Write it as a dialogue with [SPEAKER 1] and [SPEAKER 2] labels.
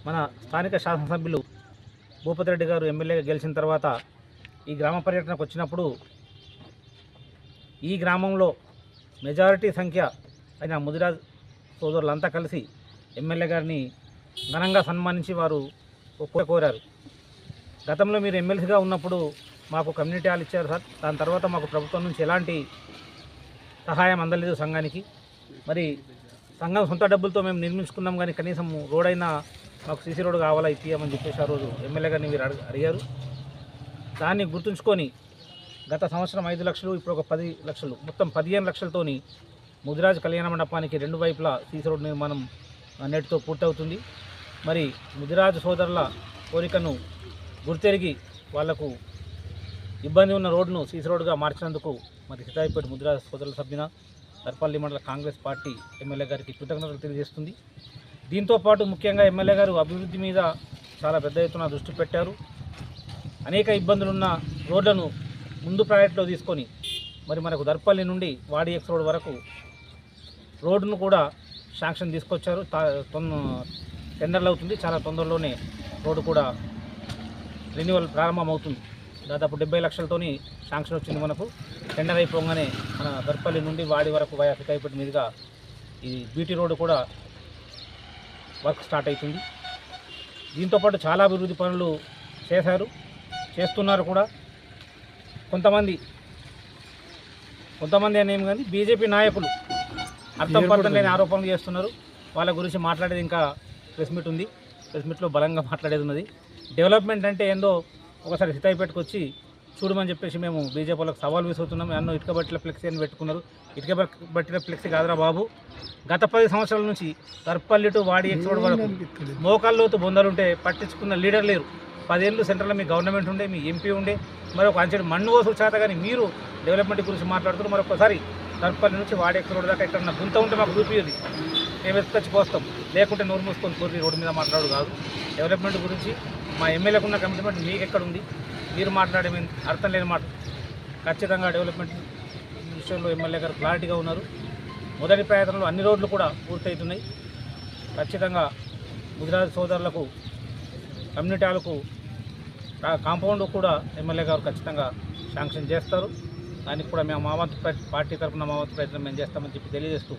[SPEAKER 1] మన స్థానిక శాసనసభ్యులు భూపతి రెడ్డి గారు ఎమ్మెల్యేగా గెలిచిన తర్వాత ఈ గ్రామ పర్యటనకు వచ్చినప్పుడు ఈ గ్రామంలో మెజారిటీ సంఖ్య అయిన ముదిరాజ్ సోదరులంతా కలిసి ఎమ్మెల్యే గారిని ఘనంగా సన్మానించి వారు కోరారు. గతంలో మీరు ఎమ్మెల్సీగా ఉన్నప్పుడు మాకు కమ్యూనిటీ హాల్ ఇచ్చారు సార్, దాని తర్వాత మాకు ప్రభుత్వం నుంచి ఎలాంటి సహాయం అందలేదు సంఘానికి. మరి సంఘం సొంత డబ్బులతో మేము నిర్మించుకున్నాం, కానీ కనీసం రోడ్ అయినా మాకు సీసీ రోడ్ కావాలా ఇప్పియమని చెప్పేసి ఆ రోజు ఎమ్మెల్యే గారిని మీరు అడిగారు. దాన్ని గుర్తుంచుకొని గత సంవత్సరం 5 లక్షలు, ఇప్పుడు ఒక 10 లక్షలు, మొత్తం 15 లక్షలతోని ముదిరాజ్ కళ్యాణ మండపానికి 2 వైపులా సీసీ రోడ్ నిర్మాణం నేటితో పూర్తవుతుంది. మరి ముదిరాజ్ సోదరుల కోరికను గుర్తెరిగి వాళ్లకు ఇబ్బంది ఉన్న రోడ్ను సీసీ రోడ్గా మార్చినందుకు మరి సితాయిపేట ముదిరాజ్ సోదరుల సభ్యున దర్పల్లి మండల కాంగ్రెస్ పార్టీ ఎమ్మెల్యే గారికి కృతజ్ఞతలు తెలియజేస్తుంది. దీంతోపాటు ముఖ్యంగా ఎమ్మెల్యే గారు అభివృద్ధి మీద చాలా పెద్ద ఎత్తున దృష్టి పెట్టారు. అనేక ఇబ్బందులున్న రోడ్లను ముందు ప్రయారిటీలో తీసుకొని మరి మనకు దర్పల్లి నుండి వాడి ఎక్స్ రోడ్ వరకు రోడ్డును కూడా శాంక్షన్ తీసుకొచ్చారు. టెండర్లు అవుతుంది, చాలా తొందరలోనే రోడ్డు కూడా రెన్యువల్ ప్రారంభమవుతుంది. దాదాపు 70 లక్షలతోని శాంక్షన్ వచ్చింది. మనకు టెండర్ అయిపోగానే మన దర్పల్లి నుండి వాడి వరకు వయా సితాయిపేట మీదుగా ఈ బీటీ రోడ్డు కూడా వర్క్ స్టార్ట్ అవుతుంది. దీంతోపాటు చాలా అభివృద్ధి పనులు చేస్తున్నారు కూడా. కొంతమంది అనేమి కానీ బీజేపీ నాయకులు అర్థం పర్థం లేని ఆరోపణలు చేస్తున్నారు. వాళ్ళ గురించి మాట్లాడేది ఇంకా ప్రెస్ మీట్ ఉంది, ప్రెస్ మీట్లో బలంగా మాట్లాడేది ఉన్నది. డెవలప్మెంట్ అంటే ఏందో ఒకసారి సితాయిపేటకు వచ్చి చూడమని చెప్పేసి మేము బీజేపీ వాళ్ళకి సవాల్ విసురుతున్నాం. ఎన్నో ఇటుక బట్టిల ఫ్లెక్సీ అని పెట్టుకున్నారు. ఇటుక బట్టిల ఫ్లెక్సీ కాదురా బాబు, గత 10 సంవత్సరాల నుంచి దర్పల్లి టు వాడి ఎక్స్పోర్ట్ వరకు మోకాల్లోతు బొందలుంటే పట్టించుకున్న లీడర్ లేరు. 10 ఏళ్ళు సెంట్రల్లో మీ గవర్నమెంట్ ఉండే, మీ ఎంపీ ఉండే, మరొక అంచెడు మన్ను వసూలు చేత కానీ మీరు డెవలప్మెంట్ గురించి మాట్లాడుతున్నారు. మరొకసారి దర్పల్లి నుంచి వాడి ఎక్స్పోర్ట్ దాకా ఎక్కడన్నా గుంత ఉంటే మాకు చూపియ్యది, మేము ఎత్తుకొచ్చి పోస్తాం. లేకుంటే నోరు మూసుకొని పూర్తి రోడ్డు మీద మాట్లాడు కాదు. డెవలప్మెంట్ గురించి మా ఎమ్మెల్యేకు ఉన్న కమిట్మెంట్ మీకు ఎక్కడుంది? మీరు మాట్లాడే అర్థం లేని మాట. ఖచ్చితంగా డెవలప్మెంట్ విషయంలో ఎమ్మెల్యే గారు క్లారిటీగా ఉన్నారు. మొదటి ప్రయత్నంలో అన్ని రోడ్లు కూడా పూర్తవుతున్నాయి. ఖచ్చితంగా ముదిరాజ్ సోదరులకు కమ్యూనిటీ హాల్కు కాంపౌండ్ కూడా ఎమ్మెల్యే గారు ఖచ్చితంగా శాంక్షన్ చేస్తారు. దానికి కూడా మేము పార్టీ తరఫున మా వంతు ప్రయత్నం మేము చేస్తామని చెప్పి తెలియజేస్తూ